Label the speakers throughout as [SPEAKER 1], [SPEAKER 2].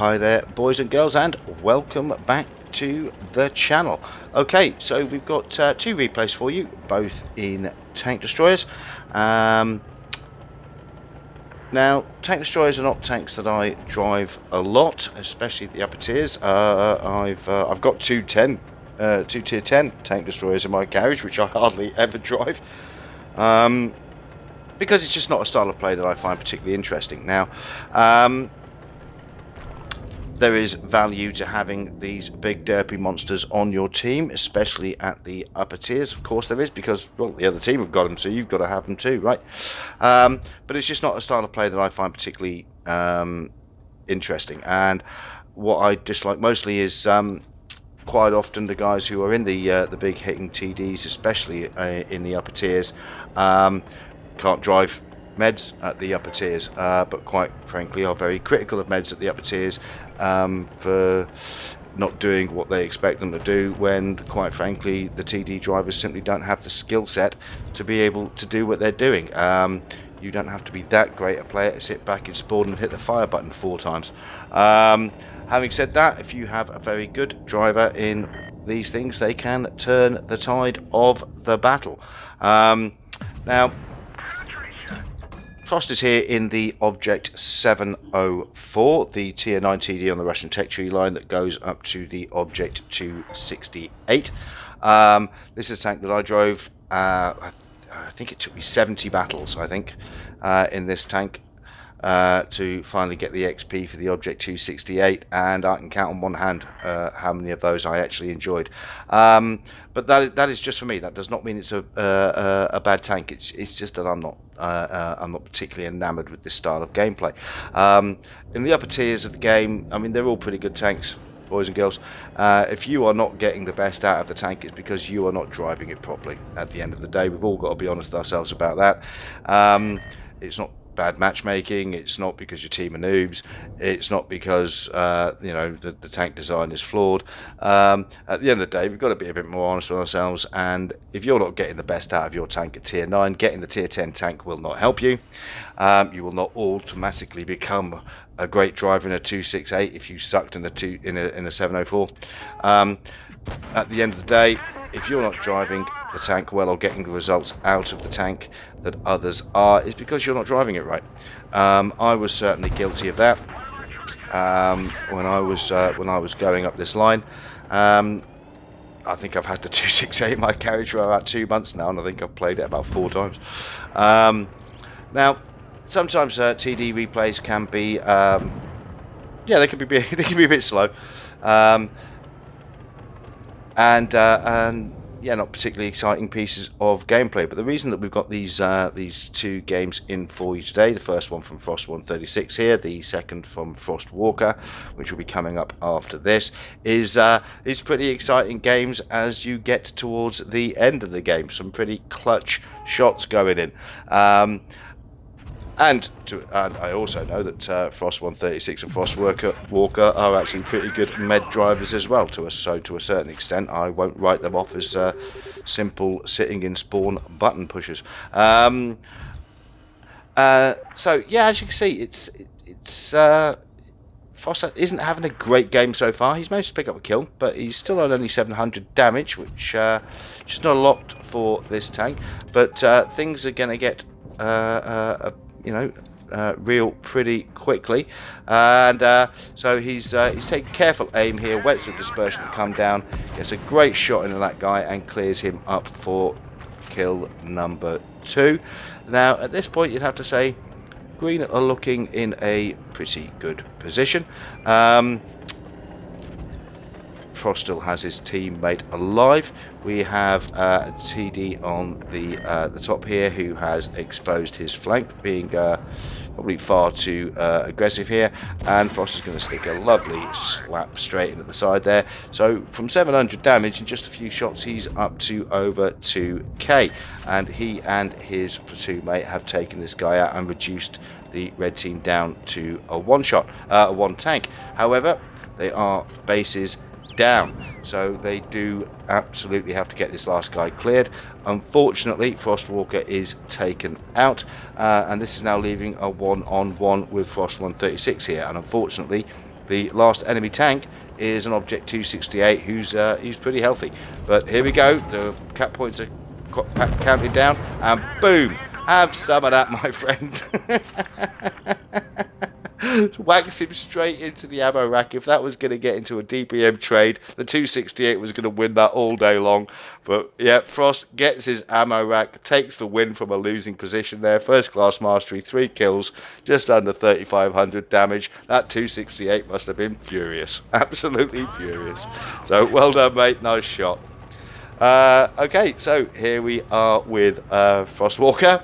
[SPEAKER 1] Hi there, boys and girls, and welcome back to the channel. Okay, so we've got two replays for you, both in tank destroyers. Now, tank destroyers are not tanks that I drive a lot, especially the upper tiers. I've got two tier 10 tank destroyers in my garage, which I hardly ever drive, because it's just not a style of play that I find particularly interesting. Now, there is value to having these big derpy monsters on your team, especially at the upper tiers. Of course there is, because, well, the other team have got them, so you've got to have them too, right? But it's just not a style of play that I find particularly interesting. And what I dislike mostly is quite often the guys who are in the big hitting TDs, especially in the upper tiers, can't drive meds at the upper tiers, but quite frankly are very critical of meds at the upper tiers for not doing what they expect them to do, when quite frankly the TD drivers simply don't have the skill set to be able to do what they're doing. You don't have to be that great a player to sit back and spawn and hit the fire button 4 times. Having said that, if you have a very good driver in these things, they can turn the tide of the battle. Now, Frost is here in the Object 704, the tier 9 TD on the Russian tech tree line that goes up to the Object 268. This is a tank that I drove. I think it took me 70 battles, I think, in this tank to finally get the XP for the Object 268, and I can count on one hand how many of those I actually enjoyed. But that is just for me. That does not mean it's a bad tank. It's just that I'm not particularly enamored with this style of gameplay. In the upper tiers of the game, I mean, they're all pretty good tanks, boys and girls. If you are not getting the best out of the tank, it's because you are not driving it properly. At the end of the day, we've all got to be honest with ourselves about that. It's not bad matchmaking, it's not because your team are noobs, it's not because you know, the tank design is flawed. At the end of the day, we've got to be a bit more honest with ourselves, and if you're not getting the best out of your tank at tier 9, getting the tier 10 tank will not help you. You will not automatically become a great driver in a 268 if you sucked in a 704. At the end of the day, if you're not driving the tank well or getting the results out of the tank that others are, is because you're not driving it right. I was certainly guilty of that when I was going up this line. I think I've had the 268 in my carriage for about 2 months now, and I think I've played it about 4 times. Now, sometimes TD replays can be, yeah, they can be a bit slow, and yeah, not particularly exciting pieces of gameplay. But the reason that we've got these 2 games in for you today, the first one from Frost 136 here, the second from Frost Walker, which will be coming up after this, is pretty exciting games as you get towards the end of the game. Some pretty clutch shots going in. And I also know that Frost 136 and Frost Walker are actually pretty good med drivers as well. So to a certain extent, I won't write them off as simple sitting in spawn button pushers. So yeah, as you can see, it's Frost isn't having a great game so far. He's managed to pick up a kill, but he's still on only 700 damage, which is not a lot for this tank. But things are going to get you know, real pretty quickly, and so he's taking careful aim here, waits for the dispersion to come down, gets a great shot into that guy and clears him up for kill number 2. Now at this point you'd have to say Green are looking in a pretty good position. Frost still has his teammate alive. We have a TD on the top here who has exposed his flank, being probably far too aggressive here, and Frost is going to stick a lovely slap straight into the side there. So from 700 damage in just a few shots, he's up to over 2k, and he and his platoon mate have taken this guy out and reduced the red team down to a one tank. However, they are bases down, so they do absolutely have to get this last guy cleared. Unfortunately, Frost Walker is taken out, and this is now leaving a one-on-one with Frost 136 here, and unfortunately the last enemy tank is an Object 268 who's pretty healthy. But here we go. The cap points are counted down, and boom! Have some of that, my friend. Whacks him straight into the ammo rack. If that was going to get into a DPM trade, the 268 was going to win that all day long. But yeah, Frost gets his ammo rack, takes the win from a losing position there. First class mastery, 3 kills, just under 3,500 damage. That 268 must have been furious, absolutely furious. So well done, mate, nice shot. Okay, so here we are with Frost Walker,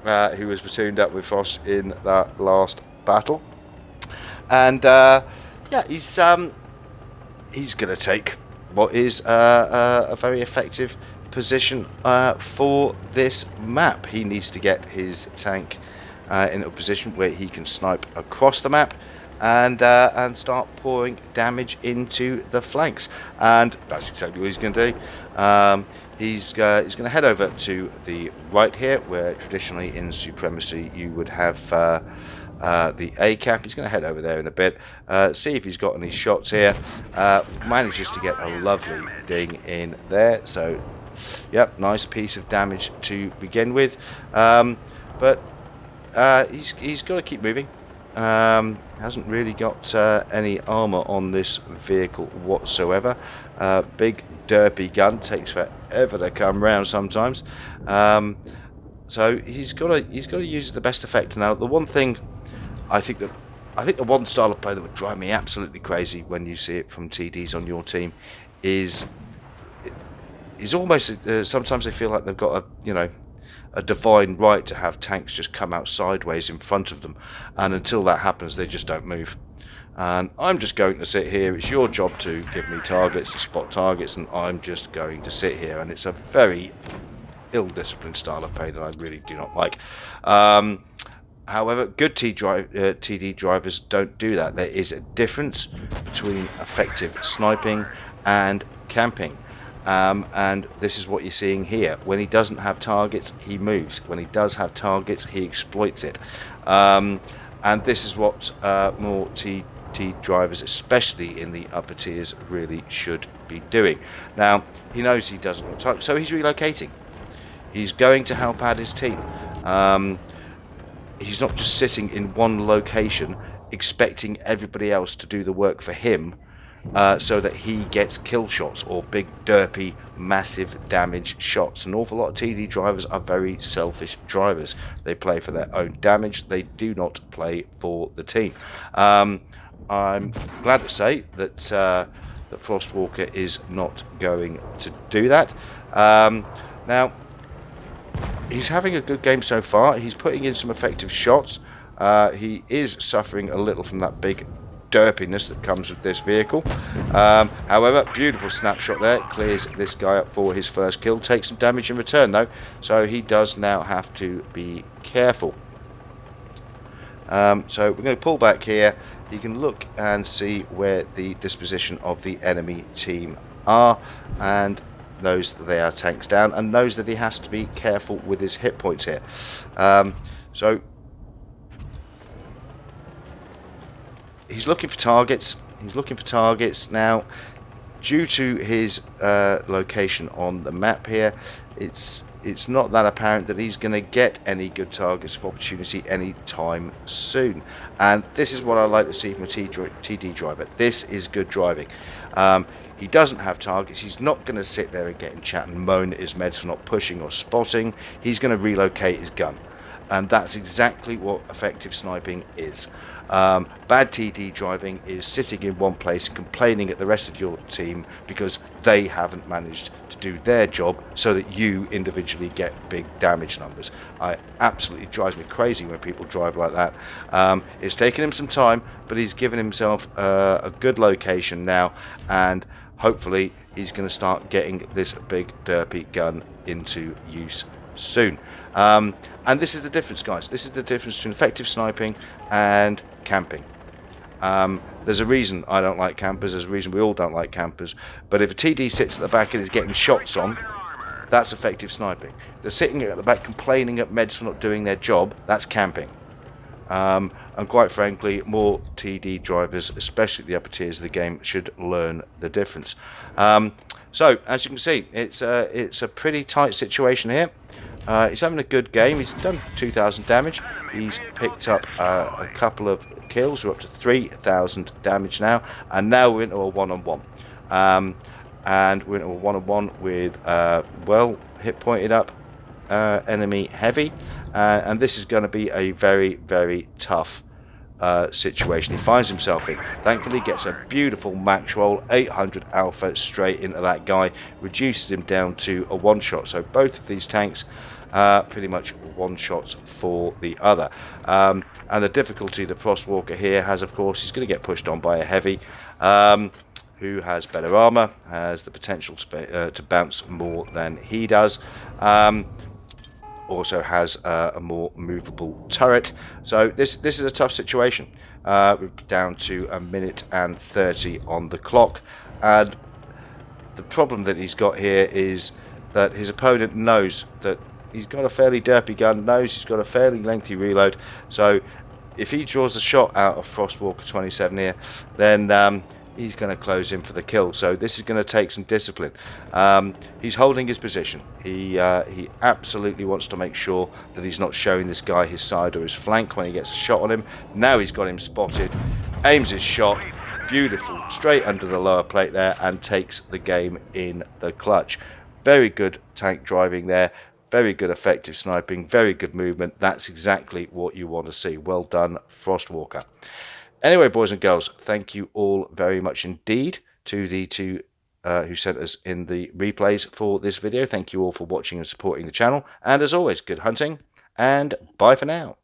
[SPEAKER 1] who was platooned up with Frost in that last battle. And yeah, he's going to take what is a very effective position for this map. He needs to get his tank in a position where he can snipe across the map and start pouring damage into the flanks. And that's exactly what he's going to do. He's going to head over to the right here, where traditionally in Supremacy you would have the A cap. He's going to head over there in a bit, see if he's got any shots here. Manages to get a lovely ding in there. So, yep, nice piece of damage to begin with. But he's got to keep moving. Hasn't really got any armor on this vehicle whatsoever. Big derpy gun, takes forever to come round sometimes. So he's got to use the best effect. Now, the one thing I think the one style of play that would drive me absolutely crazy when you see it from TDs on your team is almost sometimes they feel like they've got a divine right to have tanks just come out sideways in front of them, and until that happens they just don't move. And I'm just going to sit here. It's your job to give me targets, to spot targets, and I'm just going to sit here. And it's a very ill-disciplined style of play that I really do not like. However, good TD drivers don't do that. There is a difference between effective sniping and camping. And this is what you're seeing here. When he doesn't have targets, he moves. When he does have targets, he exploits it. And this is what more TD drivers, especially in the upper tiers, really should be doing. Now, he knows he doesn't have targets, so he's relocating. He's going to help out his team. He's not just sitting in one location expecting everybody else to do the work for him, so that he gets kill shots or big derpy massive damage shots. An awful lot of TD drivers are very selfish drivers. They play for their own damage. They do not play for the team. I'm glad to say that that Frostwalker is not going to do that. Now, he's having a good game so far. He's putting in some effective shots. He is suffering a little from that big derpiness that comes with this vehicle. However, beautiful snapshot there. Clears this guy up for his first kill. Takes some damage in return though, so he does now have to be careful. So we're going to pull back here. You can look and see where the disposition of the enemy team are, and knows that they are tanks down, and knows that he has to be careful with his hit points here. So he's looking for targets. He's looking for targets now. Due to his location on the map here, it's not that apparent that he's going to get any good targets of opportunity anytime soon. And this is what I like to see from a TD driver. This is good driving. He doesn't have targets. He's not going to sit there and get in chat and moan at his meds for not pushing or spotting. He's going to relocate his gun. And that's exactly what effective sniping is. Bad TD driving is sitting in one place and complaining at the rest of your team because they haven't managed to do their job, so that you individually get big damage numbers. It absolutely drives me crazy when people drive like that. It's taken him some time, but he's given himself a good location now, and hopefully he's going to start getting this big derpy gun into use soon. And this is the difference, guys. This is the difference between effective sniping and camping. There's a reason I don't like campers. There's a reason we all don't like campers. But if a TD sits at the back and is getting shots on, that's effective sniping. If they're sitting at the back complaining at meds for not doing their job, that's camping. And quite frankly, more TD drivers, especially the upper tiers of the game, should learn the difference. So as you can see, it's a pretty tight situation here. He's having a good game. He's done 2,000 damage. He's picked up a couple of kills. We're up to 3,000 damage now, and now we're into a one-on-one. And we're into a one-on-one with well hit pointed up enemy heavy, and this is going to be a very, very tough situation he finds himself in. Thankfully gets a beautiful max roll, 800 alpha straight into that guy, reduces him down to a one shot. So both of these tanks pretty much one shots for the other. And the difficulty the Frostwalker here has, of course, he's going to get pushed on by a heavy who has better armor, has the potential to bounce more than he does. Also has a more movable turret. So this is a tough situation. We're down to a minute and 30 on the clock, and the problem that he's got here is that his opponent knows that he's got a fairly derpy gun, knows he's got a fairly lengthy reload, so if he draws a shot out of Frostwalker 27 here, then he's going to close in for the kill. So this is going to take some discipline. He's holding his position. He absolutely wants to make sure that he's not showing this guy his side or his flank when he gets a shot on him. Now he's got him spotted, aims his shot, beautiful, straight under the lower plate there, and takes the game in the clutch. Very good tank driving there. Very good effective sniping, very good movement. That's exactly what you want to see. Well done, Frostwalker. Anyway, boys and girls, thank you all very much indeed to the two who sent us in the replays for this video. Thank you all for watching and supporting the channel. And as always, good hunting, and bye for now.